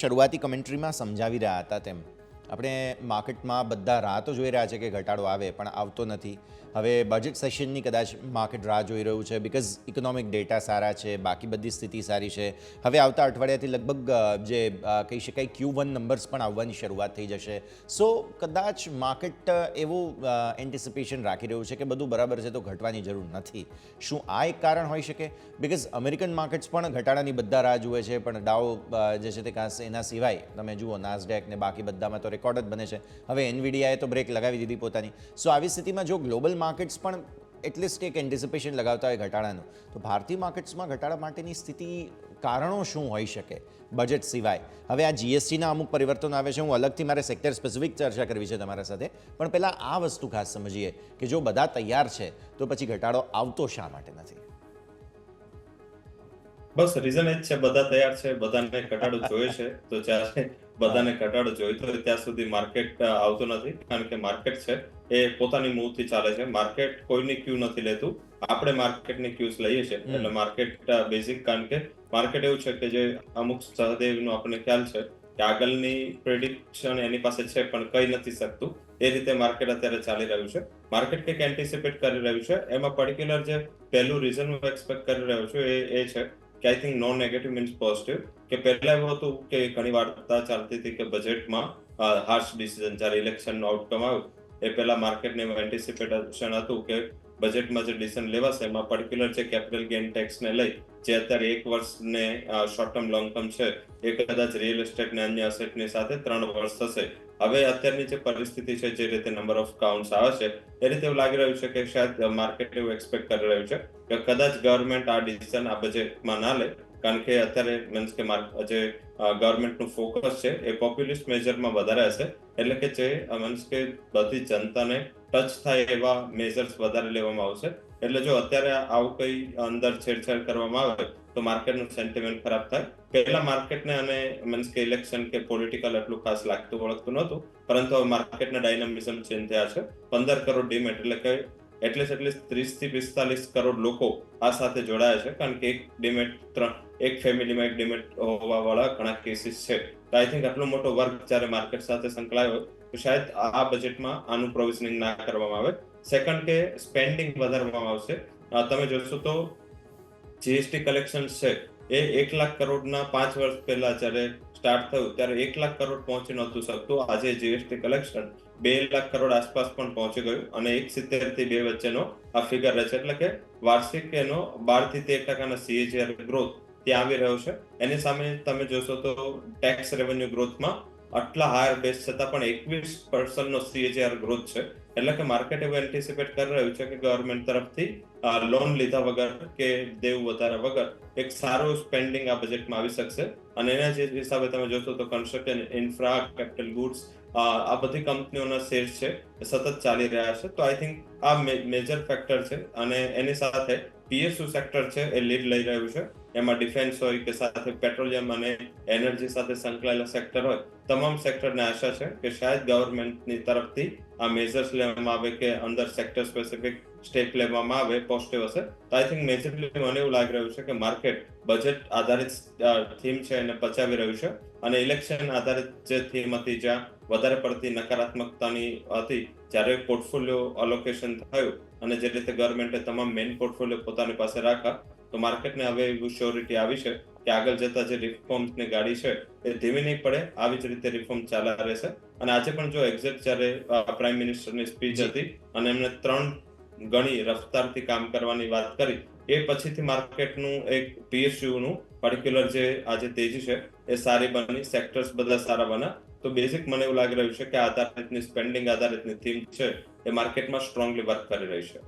શરૂઆતી કમેન્ટ્રીમાં સમજાવી રહ્યા હતા તેમ આપણે માર્કેટમાં બધા રાહ તો જોઈ રહ્યા છે કે ઘટાડો આવે પણ આવતો નથી. હવે બજેટ સેશનની કદાચ માર્કેટ રાહ જોઈ રહ્યું છે બિકોઝ ઇકોનોમિક ડેટા સારા છે, બાકી બધી સ્થિતિ સારી છે. હવે આવતા અઠવાડિયાથી લગભગ જે કહી શકાય Q1 નંબર્સ પણ આવવાની શરૂઆત થઈ જશે. સો કદાચ માર્કેટ એવું એન્ટિસિપેશન રાખી રહ્યું છે કે બધું બરાબર છે તો ઘટવાની જરૂર નથી. શું આ એક કારણ હોઈ શકે? બિકોઝ અમેરિકન માર્કેટ્સ પણ ઘટાડાની બધા રાહ જુએ છે, પણ ડાઉ જે છે તે કાંસે એના સિવાય તમે જુઓ નાસ્ડેક ને બાકી બધામાં તો રેકોર્ડ જ બને છે. હવે એનવીડીઆએ તો બ્રેક લગાવી દીધી પોતાની. સો આવી સ્થિતિમાં જો ગ્લોબલ માર્કેટ્સ પણ એટલીસ્ટ એક એન્ટિસિપેશન લગાવતા હોય ઘટાડાનું, તો ભારતીય માર્કેટ્સમાં ઘટાડા માટેની સ્થિતિ કારણો શું હોઈ શકે બજેટ સિવાય? હવે આ જીએસટીના અમુક પરિવર્તનો આવે છે, હું અલગથી મારે સેક્ટર સ્પેસિફિક ચર્ચા કરવી છે તમારા સાથે, પણ પહેલાં આ વસ્તુ ખાસ સમજીએ કે જો બધા તૈયાર છે તો પછી ઘટાડો આવતો શા માટે નથી? બસ રીઝન એ જ છે, બધા તૈયાર છે, બધાને ઘટાડો જોઈએ છે. તો જ્યારે બધાને ઘટાડો જોઈતો હોય ત્યાં સુધી માર્કેટ આવતો નથી, કારણ કે માર્કેટ છે એ પોતાની મૂવથી ચાલે છે. માર્કેટ કોઈની ક્યુ નથી લેતું, આપણે માર્કેટની ક્યુઝ લઈએ છીએ. એટલે માર્કેટ બેઝિક, કારણ કે માર્કેટ એવું છે કે જે અમુક સહદેવનો આપણને ખ્યાલ છે કે આગળની પ્રેડિક્શન એની પાસે છે પણ કહી નથી શકતું. એ રીતે માર્કેટ અત્યારે ચાલી રહ્યું છે. માર્કેટ કંઈક એન્ટિસિપેટ કરી રહ્યું છે. એમાં પર્ટિક્યુલર જે પહેલું રીઝન હું એક્સપેક્ટ કરી રહ્યો છું એ છે કે I think non negative means positive. કે પહેલા એવું હતું કે ઘણી વાર્તા ચાલતી હતી કે બજેટમાં હાર્શ ડિસિઝન, જ્યારે ઇલેક્શનનું આઉટકમ આવ્યું એ પહેલા માર્કેટને એન્ટિસિપેશન હતું કે બજેટમાં જે ડિસિઝન લેવાશે એમાં પર્ટિક્યુલર જે કેપિટલ ગેઇન ટેક્સને લઈ, જે અત્યારે 1 વર્ષને શોર્ટ ટર્મ લોંગ ટર્મ છે, એ કદાચ રિયલ એસ્ટેટ ને અન્ય અસેટની સાથે 3 વર્ષ થશે. હવે અત્યારની જે પરિસ્થિતિ છે, જે રીતે નંબર ઓફ કાઉન્ટ્સ આવે છે, એ રીતે એવું લાગી રહ્યું છે કે શાયદ માર્કેટ એવું એક્સપેક્ટ કરી રહ્યું છે કે કદાચ ગવર્મેન્ટ આ ડિસિઝન આ બજેટમાં ના લે, કારણ કે અત્યારે મીન્સ કે જે ગવર્મેન્ટનું ફોકસ છે એ પોપ્યુલિસ્ટ મેજરમાં વધારે હશે. એટલે કે જે મીન્સ કે બધી જનતાને ટચ થાય એવા મેજર્સ વધારે લેવામાં આવશે. એટલે જો અત્યારે આવું કંઈ અંદર છેડછાડ કરવામાં આવે તો માર્કેટનું સેન્ટિમેન્ટ ખરાબ થાય. પહેલા માર્કેટને અને મીન્સ કે ઇલેક્શન કે પોલિટિકલ એટલું ખાસ લાગતું ઓળખતું નહોતું, પરંતુ હવે માર્કેટના ડાયનામિઝમ ચેન્જ થયા છે. 15 કરોડ ડીમેટ, એટલે કે એટલીસ્ટ 30 થી 45 કરોડ લોકો આ સાથે જોડાયા છે, કારણ કે એક ફેમિલીમાં એક ડીમેટ હોવાવાળા ઘણા કેસીસ છે. તો આઈ થિંક આટલો મોટો વર્ગ જ્યારે માર્કેટ સાથે સંકળાયો હોય તો શાયદ આ બજેટમાં આનું પ્રોવિઝનિંગ ના કરવામાં આવે. સેકન્ડ, કે સ્પેન્ડિંગ વધારવામાં આવશે. તમે જોશો તો જીએસટી કલેક્શન છે એ 1 લાખ કરોડના 5 વર્ષ પહેલા જ્યારે સ્ટાર્ટ થયું ત્યારે 1 લાખ કરોડ પહોંચી નહોતું શકતું. આજે જીએસટી કલેક્શન 2 લાખ કરોડ આસપાસ પણ પહોંચી ગયું અને 1.70 થી 2 વચ્ચેનો આ ફિગર રહે છે. એટલે કે વાર્ષિક એનો 12 થી 13% CAGR ગ્રોથ ત્યાં આવી રહ્યો છે. એની સામે તમે જોશો તો ટેક્સ રેવન્યુ ગ્રોથમાં આટલા હાયર બેઝ છતાં પણ 21% નો CAGR ગ્રોથ છે. એટલે કે માર્કેટ એવું એન્ટિસિપેટ કરી રહ્યું છે કે ગવર્મેન્ટ તરફથી લોન લીધા વગર કે દેવું વધારા વગર એક સારું સ્પેન્ડિંગ આ બજેટમાં આવી શકશે. અને એના જે હિસાબે તમે જોશો તો કન્સ્ટ્રક્શન, ઇન્ફ્રા, કેપિટલ ગુડ્સ, આ બધી કંપનીઓના શેર્સ છે એ સતત ચાલી રહ્યા છે. તો આઈ થિંક આ મેજર ફેક્ટર છે. અને એની સાથે PSU સેક્ટર છે એ લીડ લઈ રહ્યું છે. એમાં ડિફેન્સ હોય કે સાથે પેટ્રોલિયમ અને એનર્જી સાથે સંકળાયેલા સેક્ટર હોય, તમામ સેક્ટરને આશા છે કે શાયદ ગવર્મેન્ટની તરફથી આ મેજર્સ લેવામાં આવે કે અંદર સેક્ટર સ્પેસિફિક સ્ટેપ લેવામાં આવે, પોઝિટિવ હશે. તો આઈ થિંક મેજરલી મને એવું લાગી રહ્યું છે કે માર્કેટ બજેટ આધારિત થીમ છે એને પચાવી રહ્યું છે. અને ઇલેક્શન આધારિત જે થીમ હતી, જ્યાં વધારે પડતી નકારાત્મકતાની હતી, જ્યારે પોર્ટફોલિયો અલોકેશન થયું અને જે રીતે ગવર્મેન્ટે તમામ મેઇન પોર્ટફોલિયો પોતાની પાસે રાખ્યા, તો માર્કેટને હવે એવી શ્યોરિટી આવી છે કે આગળ જતા જે રિફોર્મ્સની ગાડી છે એ ધીમી નહીં પડે, આવી જ રીતે રિફોર્મ ચાલ્યા રહેશે. અને આજે પણ જો એક્ઝેક્ટ જ્યારે પ્રાઇમ મિનિસ્ટરની સ્પીચ હતી અને એમને 3 ગણી રફતારથી કામ કરવાની વાત કરી, એ પછીથી માર્કેટનું એક PSUનું પર્ટિક્યુલર જે આજે તેજી છે એ સારી બની, સેક્ટર્સ બધા સારા બન્યા. તો બેઝિક મને એવું લાગી રહ્યું છે કે આધારિતની સ્પેન્ડિંગ આધારિતની થીમ છે એ માર્કેટમાં સ્ટ્રોંગલી વર્ક કરી રહી છે.